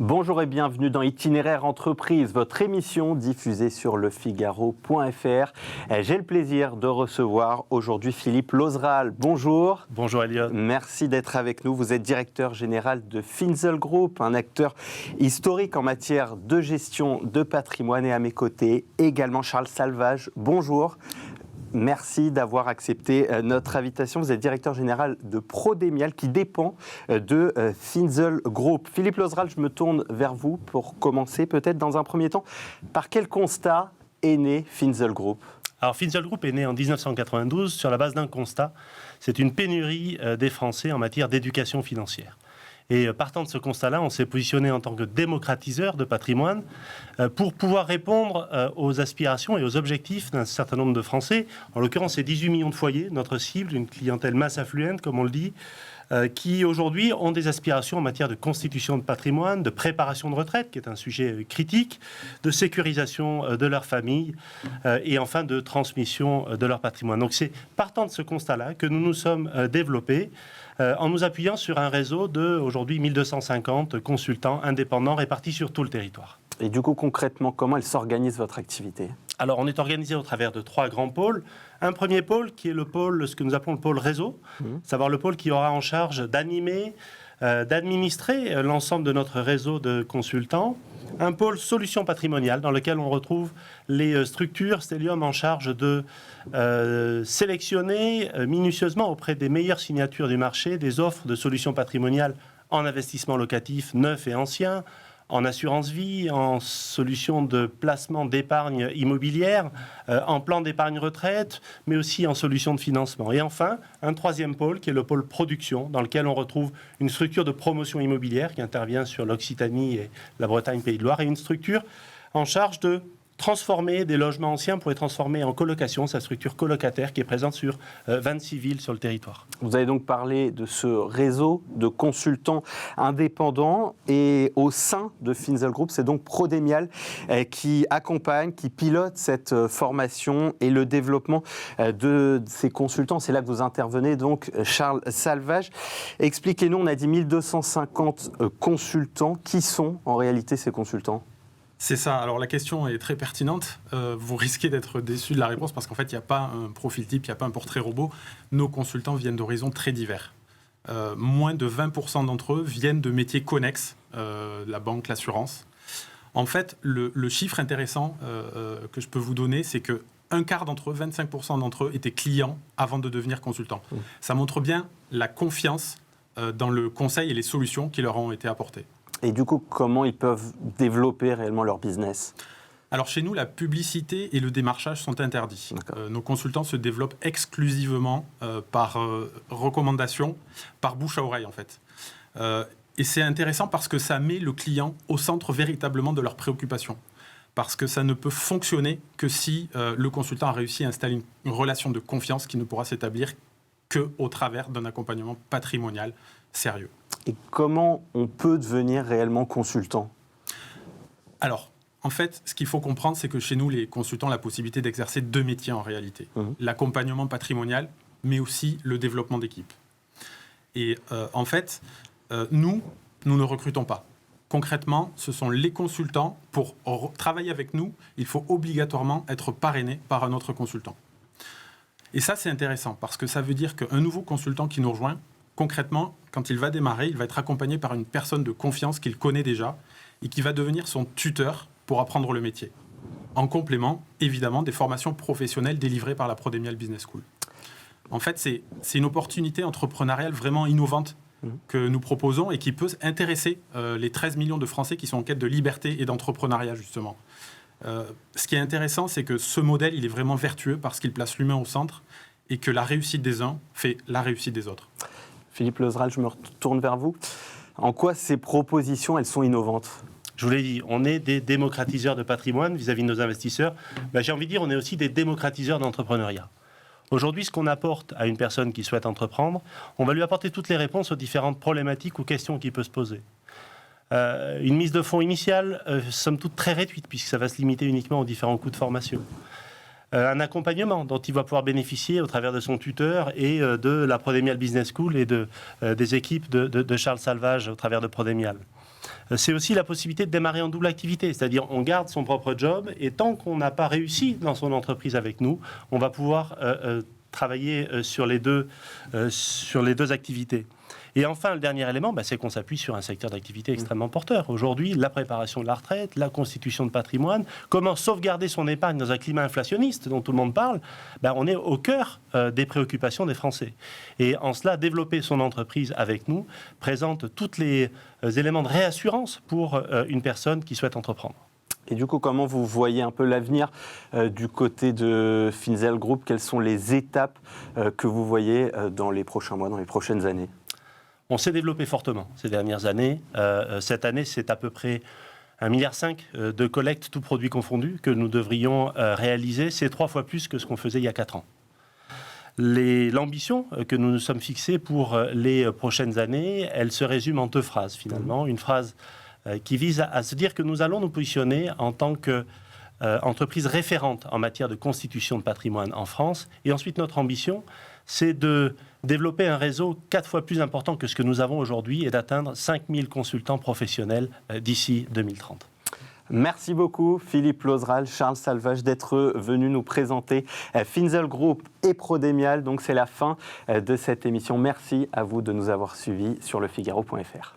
Bonjour et bienvenue dans Itinéraire Entreprise, votre émission diffusée sur lefigaro.fr. J'ai le plaisir de recevoir aujourd'hui Philippe Lozeral. Bonjour. Bonjour Elliot. Merci d'être avec nous. Vous êtes directeur général de Finzel Group, un acteur historique en matière de gestion de patrimoine. Et à mes côtés, également Charles Salvage. Bonjour. Merci d'avoir accepté notre invitation. Vous êtes directeur général de Prodemial qui dépend de Finzel Group. Philippe Lozeral, je me tourne vers vous pour commencer peut-être dans un premier temps. Par quel constat est né Finzel Group ? Alors Finzel Group est né en 1992 sur la base d'un constat. C'est une pénurie des Français en matière d'éducation financière. Et partant de ce constat-là, on s'est positionné en tant que démocratiseur de patrimoine pour pouvoir répondre aux aspirations et aux objectifs d'un certain nombre de Français. En l'occurrence, c'est 18 millions de foyers, notre cible, une clientèle masse affluente, comme on le dit, qui aujourd'hui ont des aspirations en matière de constitution de patrimoine, de préparation de retraite, qui est un sujet critique, de sécurisation de leur famille et enfin de transmission de leur patrimoine. Donc c'est partant de ce constat-là que nous nous sommes développés en nous appuyant sur un réseau de, aujourd'hui, 1250 consultants indépendants répartis sur tout le territoire. Et du coup, concrètement, comment elle s'organise votre activité ? Alors, on est organisé au travers de 3 grands pôles. Un premier pôle qui est le pôle, ce que nous appelons le pôle réseau, savoir le pôle qui aura en charge d'animer, d'administrer l'ensemble de notre réseau de consultants. Un pôle solutions patrimoniales dans lequel on retrouve les structures Stellium en charge de sélectionner minutieusement auprès des meilleures signatures du marché des offres de solutions patrimoniales en investissement locatif neuf et ancien, en assurance vie, en solutions de placement d'épargne immobilière, en plan d'épargne retraite, mais aussi en solutions de financement. Et enfin, un troisième pôle qui est le pôle production, dans lequel on retrouve une structure de promotion immobilière qui intervient sur l'Occitanie et la Bretagne, Pays de Loire, et une structure en charge de transformer des logements anciens pour les transformer en colocation, sa structure colocataire qui est présente sur 26 villes sur le territoire. Vous avez donc parlé de ce réseau de consultants indépendants et au sein de Finzel Group, c'est donc Prodemial qui accompagne, qui pilote cette formation et le développement de ces consultants. C'est là que vous intervenez donc, Charles Salvage. Expliquez-nous, on a dit 1250 consultants. Qui sont en réalité ces consultants ? C'est ça. Alors la question est très pertinente. Vous risquez d'être déçu de la réponse parce qu'en fait, il n'y a pas un profil type, il n'y a pas un portrait robot. Nos consultants viennent d'horizons très divers. Moins de 20% d'entre eux viennent de métiers connexes, la banque, l'assurance. En fait, le chiffre intéressant que je peux vous donner, c'est que un quart d'entre eux, 25% d'entre eux, étaient clients avant de devenir consultants. Ça montre bien la confiance dans le conseil et les solutions qui leur ont été apportées. Et du coup, comment ils peuvent développer réellement leur business ? Alors chez nous, la publicité et le démarchage sont interdits. Nos consultants se développent exclusivement par recommandation, par bouche à oreille en fait. Et c'est intéressant parce que ça met le client au centre véritablement de leurs préoccupations. Parce que ça ne peut fonctionner que si le consultant a réussi à installer une relation de confiance qui ne pourra s'établir qu'au travers d'un accompagnement patrimonial sérieux. Et comment on peut devenir réellement consultant ? Alors, en fait, ce qu'il faut comprendre, c'est que chez nous, les consultants ont la possibilité d'exercer 2 métiers en réalité. L'accompagnement patrimonial, mais aussi le développement d'équipe. Et en fait, nous ne recrutons pas. Concrètement, ce sont les consultants. Pour travailler avec nous, il faut obligatoirement être parrainé par un autre consultant. Et ça, c'est intéressant, parce que ça veut dire qu'un nouveau consultant qui nous rejoint, concrètement, quand il va démarrer, il va être accompagné par une personne de confiance qu'il connaît déjà et qui va devenir son tuteur pour apprendre le métier. En complément, évidemment, des formations professionnelles délivrées par la Prodemial Business School. En fait, c'est une opportunité entrepreneuriale vraiment innovante que nous proposons et qui peut intéresser les 13 millions de Français qui sont en quête de liberté et d'entrepreneuriat, justement. Ce qui est intéressant, c'est que ce modèle, il est vraiment vertueux parce qu'il place l'humain au centre et que la réussite des uns fait la réussite des autres. Philippe Lozeral, je me retourne vers vous. En quoi ces propositions, elles sont innovantes ? Je vous l'ai dit, on est des démocratiseurs de patrimoine vis-à-vis de nos investisseurs. J'ai envie de dire, on est aussi des démocratiseurs d'entrepreneuriat. Aujourd'hui, ce qu'on apporte à une personne qui souhaite entreprendre, on va lui apporter toutes les réponses aux différentes problématiques ou questions qu'il peut se poser. Une mise de fonds initiale, somme toute très réduite, puisque ça va se limiter uniquement aux différents coûts de formation. Un accompagnement dont il va pouvoir bénéficier au travers de son tuteur et de la Prodemial Business School et des équipes de Charles Salvage au travers de Prodemial. c'est aussi la possibilité de démarrer en double activité, c'est-à-dire on garde son propre job et tant qu'on n'a pas réussi dans son entreprise avec nous, on va pouvoir travailler sur les deux activités. Et enfin, le dernier élément, c'est qu'on s'appuie sur un secteur d'activité extrêmement porteur. Aujourd'hui, la préparation de la retraite, la constitution de patrimoine, comment sauvegarder son épargne dans un climat inflationniste dont tout le monde parle, on est au cœur des préoccupations des Français. Et en cela, développer son entreprise avec nous présente tous les éléments de réassurance pour une personne qui souhaite entreprendre. Et du coup, comment vous voyez un peu l'avenir du côté de Finzel Group? Quelles sont les étapes que vous voyez dans les prochains mois, dans les prochaines années? On s'est développé fortement ces dernières années. Cette année, c'est à peu près 1,5 milliard de collecte, tous produits confondus, que nous devrions réaliser. C'est 3 fois plus que ce qu'on faisait il y a 4 ans. L'ambition que nous nous sommes fixée pour les prochaines années, elle se résume en 2 phrases finalement. Une phrase qui vise à se dire que nous allons nous positionner en tant qu'entreprise référente en matière de constitution de patrimoine en France. Et ensuite, notre ambition, c'est de développer un réseau 4 fois plus important que ce que nous avons aujourd'hui et d'atteindre 5000 consultants professionnels d'ici 2030. Merci beaucoup Philippe Lozeral, Charles Salvage d'être venus nous présenter Finzel Group et Prodemial. Donc c'est la fin de cette émission. Merci à vous de nous avoir suivis sur lefigaro.fr.